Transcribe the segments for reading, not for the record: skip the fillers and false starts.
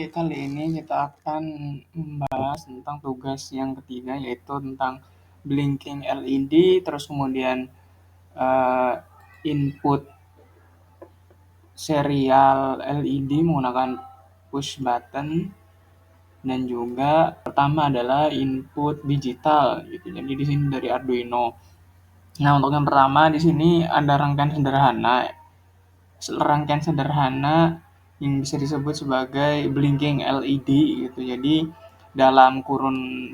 Kali ini kita akan membahas tentang tugas yang ketiga, yaitu tentang blinking LED, terus kemudian eh, input serial LED menggunakan push button, dan juga pertama adalah input digital gitu. Jadi di sini dari Arduino. Nah, untuk yang pertama di sini ada rangkaian sederhana yang bisa disebut sebagai blinking LED gitu. Jadi dalam kurun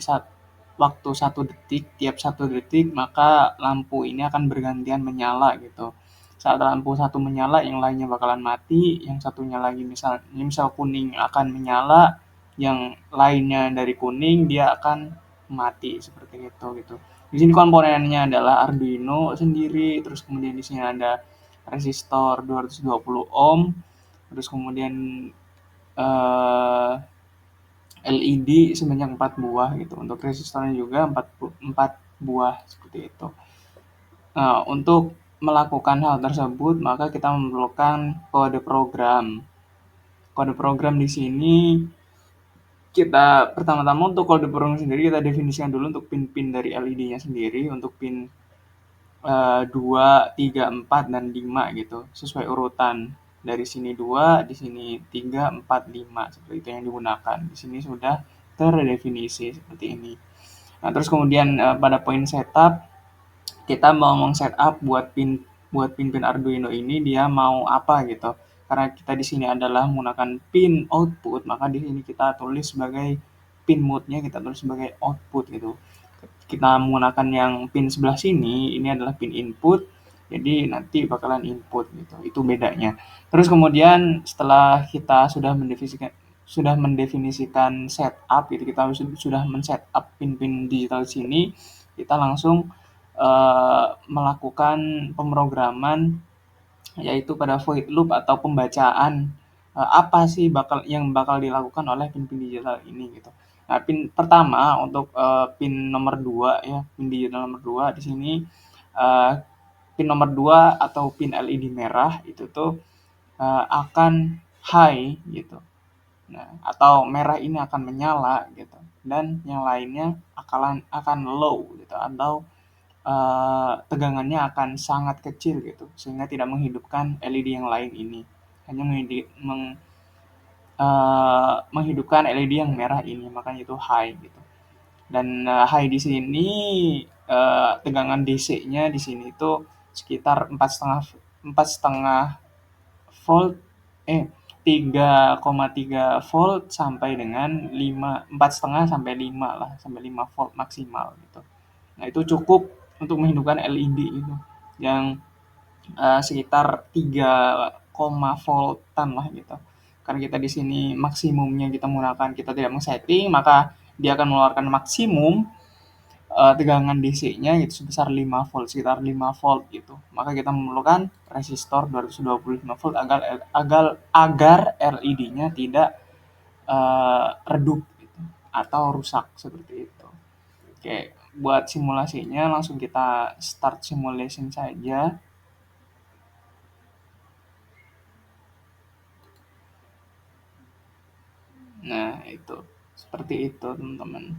waktu 1 detik, tiap 1 detik maka lampu ini akan bergantian menyala gitu. Saat lampu satu menyala, yang lainnya bakalan mati, yang satunya lagi misal kuning akan menyala, yang lainnya dari kuning dia akan mati seperti itu gitu. Di sini komponennya adalah Arduino sendiri, terus kemudian di sini ada resistor 220 ohm, terus kemudian LED sebanyak 4 buah gitu. Untuk resistornya juga 4 buah seperti itu. Nah, untuk melakukan hal tersebut maka kita memerlukan kode program. Kode program di sini kita pertama-tama untuk kode program sendiri kita definisikan dulu untuk pin-pin dari LED-nya sendiri. Untuk pin 2, 3, 4, dan 5 gitu, sesuai urutan. Dari sini 2, di sini 3, 4, 5, seperti itu yang digunakan. Di sini sudah terdefinisi seperti ini. Nah, terus kemudian pada poin setup, kita mau setup buat pin-pin Arduino ini dia mau apa gitu. Karena kita di sini adalah menggunakan pin output, maka di sini kita tulis sebagai pin mode-nya kita tulis sebagai output gitu. Kita menggunakan yang pin sebelah sini, ini adalah pin input, jadi nanti bakalan input gitu, itu bedanya. Terus kemudian setelah kita sudah mendefinisikan setup gitu, kita sudah men-setup pin-pin digital sini, kita langsung melakukan pemrograman, yaitu pada void loop atau pembacaan apa sih yang bakal dilakukan oleh pin-pin digital ini gitu. Nah, pin pertama untuk pin nomor 2 ya, pin digital nomor 2 di sini, eh, pin nomor 2 atau pin LED merah itu tuh akan high gitu. Nah, atau merah ini akan menyala gitu, dan yang lainnya akan low gitu, atau tegangannya akan sangat kecil gitu, sehingga tidak menghidupkan LED yang lain ini. Hanya menghidupkan LED yang merah ini, makanya itu high gitu. Dan high di sini tegangan DC-nya di sini itu sekitar 4,5 volt, 3,3 volt sampai dengan 4,5 sampai 5 lah, sampai 5 volt maksimal gitu. Nah, itu cukup untuk menghidupkan LED itu yang sekitar 3, voltan lah gitu. Karena kita di sini maksimumnya kita tidak men-setting, maka dia akan mengeluarkan maksimum tegangan DC-nya itu sebesar 5 volt, sekitar 5 volt gitu. Maka kita memerlukan resistor 225 volt agar LED-nya tidak redup gitu, atau rusak seperti itu. Oke, buat simulasinya langsung kita start simulation saja. Nah, itu. Seperti itu, teman-teman.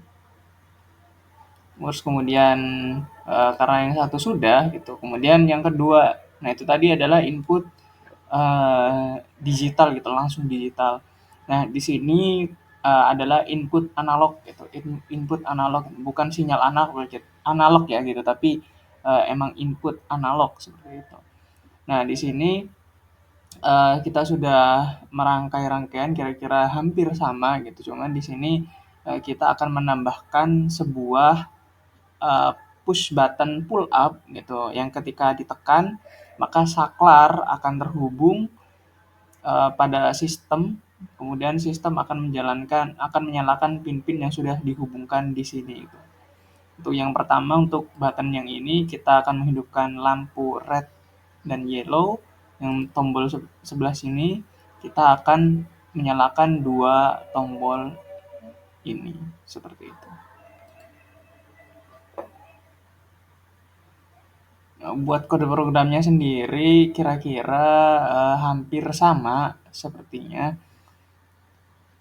Terus kemudian karena yang satu sudah gitu. Kemudian yang kedua, nah itu tadi adalah input digital gitu, langsung digital. Nah, di sini adalah input analog gitu. Input analog, bukan sinyal analog ya gitu, tapi emang input analog seperti itu. Nah, di sini kita sudah merangkai rangkaian kira-kira hampir sama gitu, cuman di sini kita akan menambahkan sebuah push button pull up gitu, yang ketika ditekan maka saklar akan terhubung pada sistem, kemudian sistem akan menyalakan pin-pin yang sudah dihubungkan di sini itu. Untuk yang pertama, untuk button yang ini kita akan menghidupkan lampu red dan yellow. Yang tombol sebelah sini kita akan menyalakan 2 tombol ini seperti itu. Buat kode programnya sendiri kira-kira hampir sama sepertinya.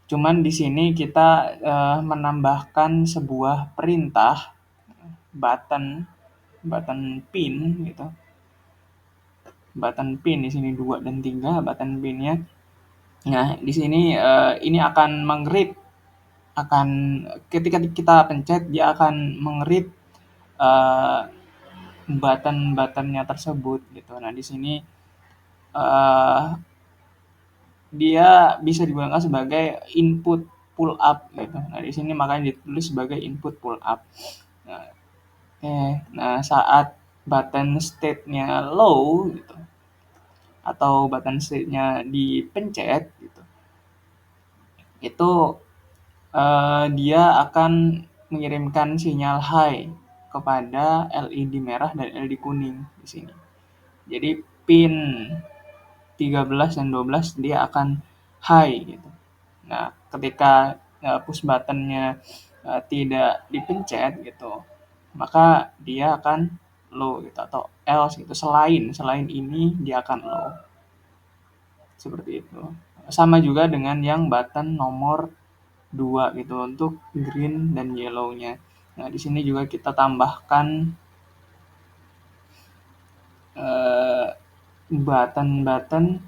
Cuman di sini kita menambahkan sebuah perintah button button pin gitu. Button pin di sini 2 dan 3 button pinnya. Nah, di sini ini akan akan ketika kita pencet dia akan mengerit uh, button-buttonnya tersebut gitu. Nah, di sini uh, dia bisa digunakan sebagai input pull up gitu. Nah, di sini makanya ditulis sebagai input pull up. Nah, nah saat button state-nya low gitu atau button state-nya dipencet gitu, itu dia akan mengirimkan sinyal high kepada LED merah dan LED kuning di sini. Jadi pin 13 dan 12 dia akan high gitu. Nah, ketika push button-nya tidak dipencet gitu, maka dia akan low gitu atau else gitu. Selain ini dia akan low. Seperti itu. Sama juga dengan yang button nomor 2 gitu untuk green dan yellow-nya. Nah, di sini juga kita tambahkan button-button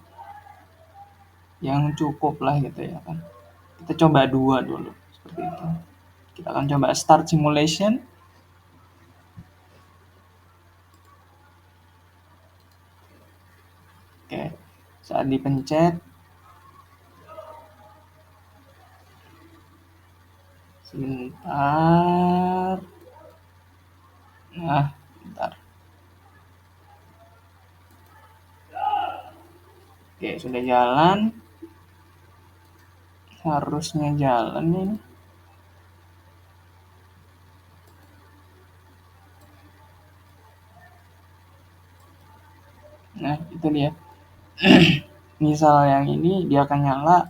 yang cukup lah gitu ya kan. Kita coba 2 dulu seperti itu. Kita akan coba start simulation. Oke. Saat dipencet sebentar. Nah, bentar. Oke, sudah jalan. Harusnya jalan ini. Nah, itu dia. Misal yang ini dia akan nyala,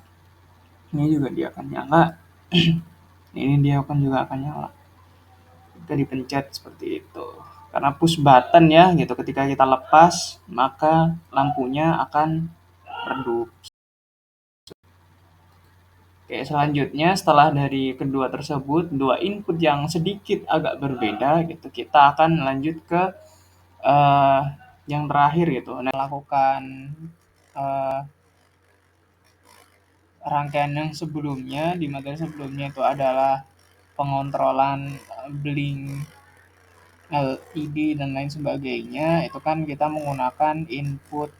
ini juga dia akan nyala, ini dia akan juga akan nyala. Kita dipencet seperti itu. Karena push button ya gitu, ketika kita lepas maka lampunya akan redup. Oke, selanjutnya setelah dari kedua tersebut, dua input yang sedikit agak berbeda gitu, kita akan lanjut ke uh, yang terakhir gitu. Nah, lakukan uh, rangkaian yang sebelumnya di materi sebelumnya itu adalah pengontrolan blink LED dan lain sebagainya. Itu kan kita menggunakan input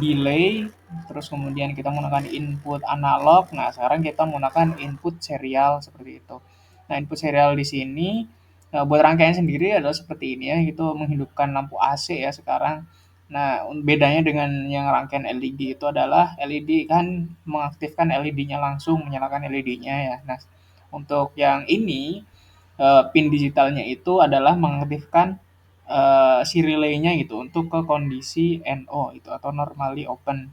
delay, terus kemudian kita menggunakan input analog. Nah, sekarang kita menggunakan input serial seperti itu. Nah, input serial di sini buat rangkaian sendiri adalah seperti ini ya, itu menghidupkan lampu AC ya sekarang. Nah, bedanya dengan yang rangkaian LED itu adalah LED kan mengaktifkan LED-nya langsung, menyalakan LED-nya ya. Nah, untuk yang ini pin digitalnya itu adalah mengaktifkan si relay-nya gitu untuk ke kondisi NO itu atau normally open.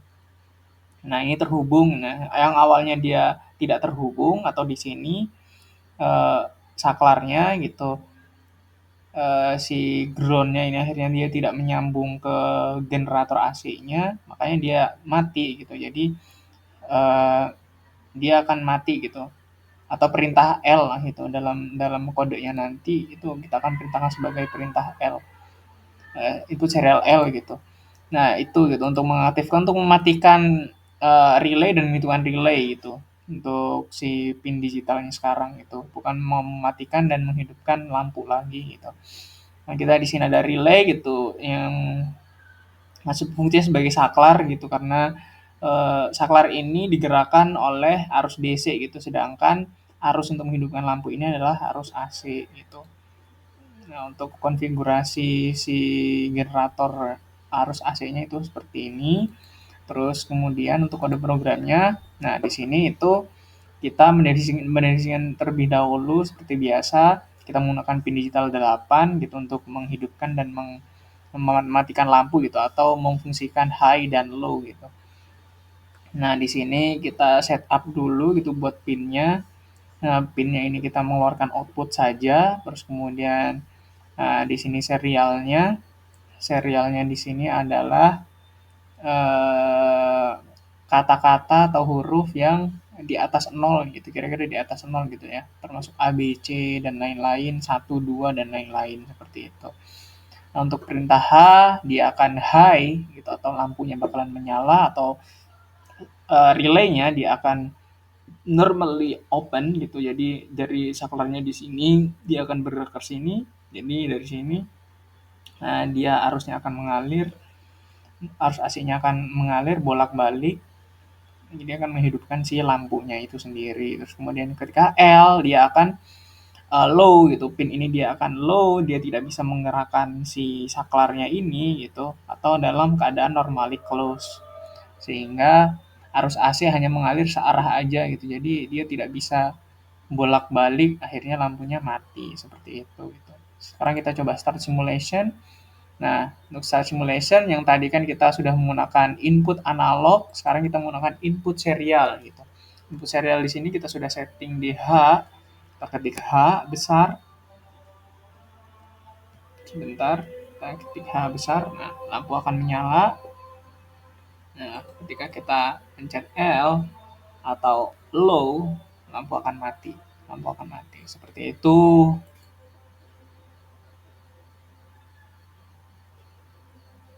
Nah, ini terhubung. Nah, yang awalnya dia tidak terhubung atau di sini eh, saklarnya gitu, si ground-nya ini akhirnya dia tidak menyambung ke generator AC-nya, makanya dia mati gitu. Jadi eh, dia akan mati gitu. Atau perintah L lah gitu dalam dalam kodenya nanti itu kita akan perintahkan sebagai perintah L. Itu serial L gitu. Nah, itu gitu untuk mengaktifkan untuk mematikan relay dan menghidupkan relay gitu. Untuk si pin digitalnya sekarang itu bukan mematikan dan menghidupkan lampu lagi gitu. Nah, kita di sini ada relay gitu yang masuk fungsinya sebagai saklar gitu karena saklar ini digerakkan oleh arus DC gitu sedangkan arus untuk menghidupkan lampu ini adalah arus AC gitu. Nah, untuk konfigurasi si generator arus AC-nya itu seperti ini. Terus kemudian untuk kode programnya, nah di sini itu kita mendefinisikan terlebih dahulu seperti biasa, kita menggunakan pin digital 8 gitu untuk menghidupkan dan mematikan lampu gitu atau memfungsikan high dan low gitu. Nah, di sini kita setup dulu gitu buat pinnya. Nah, pinnya ini kita mengeluarkan output saja, terus kemudian di sini serialnya. Serialnya di sini adalah kata-kata atau huruf yang di atas 0 gitu, kira-kira di atas 0 gitu ya, termasuk A, B, C, dan lain-lain, 1, 2, dan lain-lain, seperti itu. Nah, untuk perintah H, dia akan high gitu, atau lampunya bakalan menyala, atau relaynya dia akan normally open gitu. Jadi dari saklarnya di sini dia akan bergerak ke sini. Jadi dari sini dia arusnya akan mengalir, arus AC-nya akan mengalir bolak-balik. Jadi akan menghidupkan si lampunya itu sendiri. Terus kemudian ketika L dia akan low gitu. Pin ini dia akan low, dia tidak bisa menggerakkan si saklarnya ini gitu, atau dalam keadaan normally close. Sehingga arus AC hanya mengalir searah aja gitu. Jadi dia tidak bisa bolak-balik, akhirnya lampunya mati seperti itu gitu. Sekarang kita coba start simulation. Nah, untuk start simulation yang tadi kan kita sudah menggunakan input analog, sekarang kita menggunakan input serial gitu. Input serial di sini kita sudah setting di H, kita ketik H besar, sebentar, kita ketik H besar, nah lampu akan menyala. Nah, ketika kita pencet L atau low, lampu akan mati. Lampu akan mati. Seperti itu.